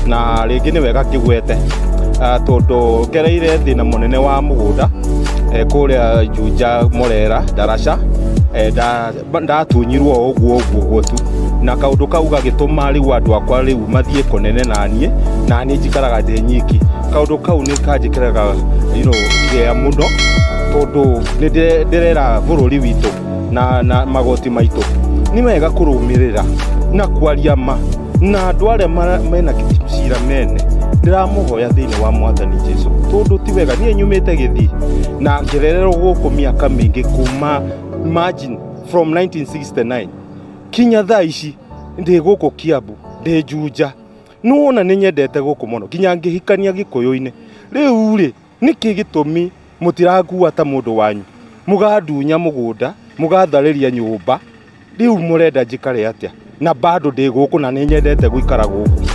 na rĩngĩ nĩ wega kĩgwete tondũ ngereire thĩna mũnene wa mũgũnda kũrĩa Juja Morera Darasha ndatunyirwo ũguo tu na kaũndũ kau gagĩtũma rĩu andũ akwa rĩu mathiĩ kũnene na niĩ njikaraga ndĩ nyiki. Kaũndũ kau nĩ kanjĩkĩraga gĩa mũno tondũ nĩ ndĩrera bũrũri witũ na magoti maitũ nĩ wega kũrũmĩrĩra na kwaria ma na andũ arĩa mena cira mene ndĩramũhoya thĩinĩ wa Mwathani Jesũ tondũ ti wega. Niĩ nyumĩte Gĩthii na ngĩrererwo gũkũ mĩaka mĩingĩ kuma imagine from 1969 kinya thaa ici ndĩ gũkũ Kiambu ndĩ Juja nũwona nĩ nyendete gũkũ mũno kinya ngĩhikania Gĩkũyũ-inĩ. Rĩu rĩ nĩkĩ gĩtũmi mũtirakua ta mũndũ wanyu mũgandunya mũgũnda mũgatharĩria nyũmba rĩu mũrenda njikare atĩa na bado ndĩ gũkũ na nĩ nyendete gũikara gũkũ.